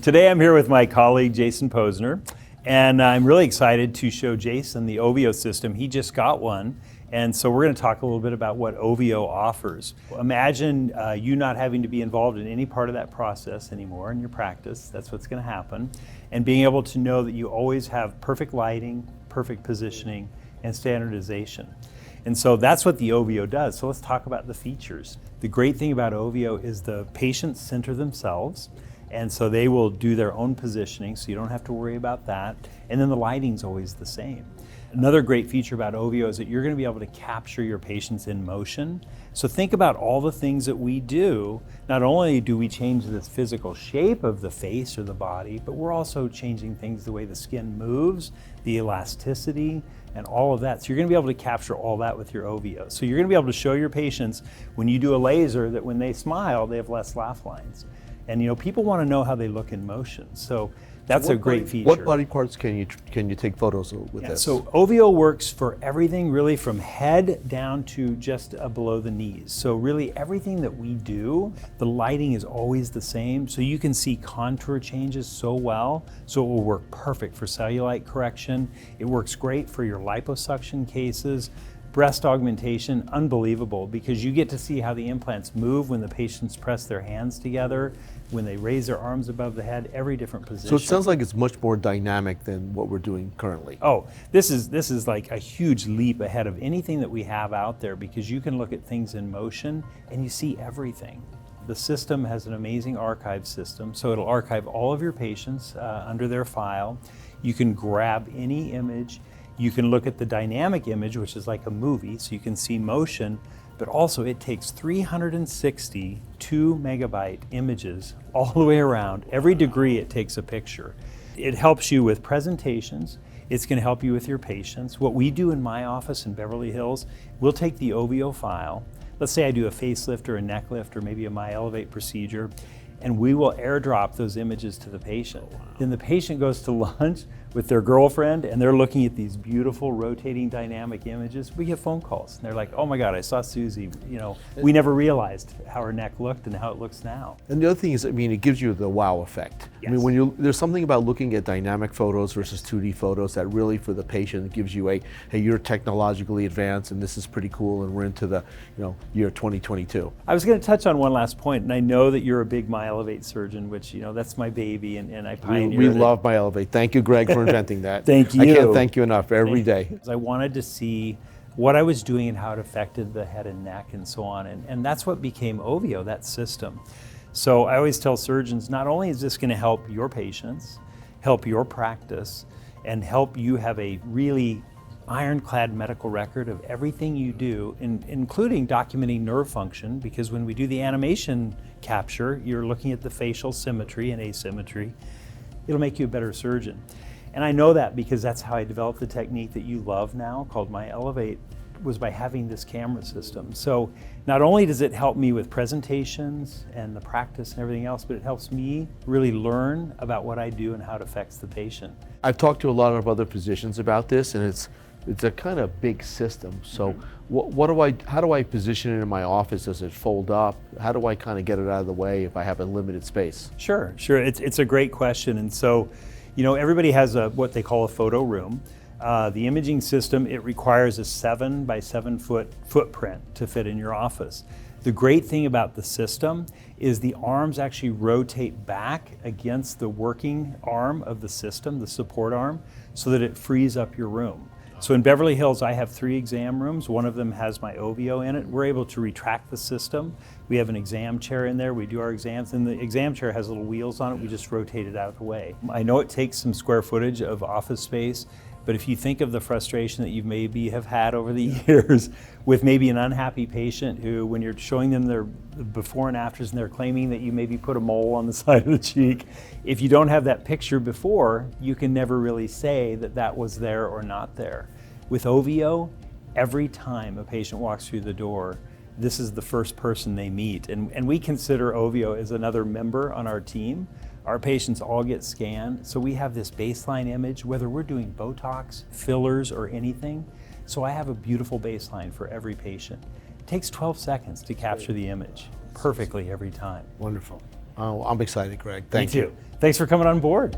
Today I'm here with my colleague Jason Pozner, and I'm really excited to show Jason the oVio system. He just got one, and so we're going to talk a little bit about what oVio offers. Imagine you not having to be involved in any part of that process anymore in your practice. That's what's going to happen. And being able to know that you always have perfect lighting, perfect positioning, and standardization. And so that's what the oVio does. So let's talk about the features. The great thing about oVio is the patients center themselves, and so they will do their own positioning, so you don't have to worry about that. And then the lighting's always the same. Another great feature about oVio is that you're going to be able to capture your patients in motion. So think about all the things that we do. Not only do we change the physical shape of the face or the body, but we're also changing things the way the skin moves, the elasticity, and all of that. So you're going to be able to capture all that with your oVio. So you're going to be able to show your patients when you do a laser that when they smile, they have less laugh lines. And people want to know how they look in motion. So that's a great feature. What body parts can you take photos with this? So oVio works for everything really from head down to just below the knees. So really everything that we do, the lighting is always the same. So you can see contour changes so well. So it will work perfect for cellulite correction. It works great for your liposuction cases. Breast augmentation, unbelievable, because you get to see how the implants move when the patients press their hands together, when they raise their arms above the head, every different position. So it sounds like it's much more dynamic than what we're doing currently. Oh, this is like a huge leap ahead of anything that we have out there, because you can look at things in motion and you see everything. The system has an amazing archive system, so it'll archive all of your patients under their file. You can grab any image. You can look at the dynamic image, which is like a movie, so you can see motion, but also it takes 360 2-megabyte images all the way around. Every degree it takes a picture. It helps you with presentations. It's going to help you with your patients. What we do in my office in Beverly Hills, we'll take the oVio file. Let's say I do a facelift or a neck lift or maybe a MyElevate procedure, and we will airdrop those images to the patient. Oh, wow. Then the patient goes to lunch with their girlfriend and they're looking at these beautiful rotating dynamic images. We get phone calls and they're like, oh my God, I saw Susie. We never realized how her neck looked and how it looks now. And the other thing is, it gives you the wow effect. Yes. There's something about looking at dynamic photos versus 2D photos that really for the patient gives you hey, you're technologically advanced and this is pretty cool and we're into the year 2022. I was going to touch on one last point, and I know that you're a big MyElevate surgeon, which that's my baby, and I pioneered We love MyElevate. Thank you, Greg, for inventing that. Thank you. I can't thank you enough every day. I wanted to see what I was doing and how it affected the head and neck and so on, and that's what became oVio, that system. So I always tell surgeons, not only is this going to help your patients, help your practice, and help you have a really ironclad medical record of everything you do, including documenting nerve function, because when we do the animation capture, you're looking at the facial symmetry and asymmetry. It'll make you a better surgeon. And I know that because that's how I developed the technique that you love now, called MyElevate, was by having this camera system. So not only does it help me with presentations and the practice and everything else, but it helps me really learn about what I do and how it affects the patient. I've talked to a lot of other physicians about this, and it's a kind of big system. So how do I position it in my office? Does it fold up? How do I kind of get it out of the way if I have a limited space? Sure. It's a great question. And so, everybody has what they call a photo room. The imaging system, it requires a 7 by 7 foot footprint to fit in your office. The great thing about the system is the arms actually rotate back against the working arm of the system, the support arm, so that it frees up your room. So in Beverly Hills, I have 3 exam rooms. One of them has my oVio in it. We're able to retract the system. We have an exam chair in there. We do our exams, and the exam chair has little wheels on it. We just rotate it out of the way. I know it takes some square footage of office space, but if you think of the frustration that you maybe have had over the years with maybe an unhappy patient who, when you're showing them their before and afters and they're claiming that you maybe put a mole on the side of the cheek, if you don't have that picture before, you can never really say that that was there or not there. With oVio, every time a patient walks through the door, this is the first person they meet. And we consider oVio as another member on our team. Our patients all get scanned, so we have this baseline image, whether we're doing Botox, fillers, or anything. So I have a beautiful baseline for every patient. It takes 12 seconds to capture the image perfectly every time. Wonderful. I'm excited, Greg. Thank Me you. too. Thanks for coming on board.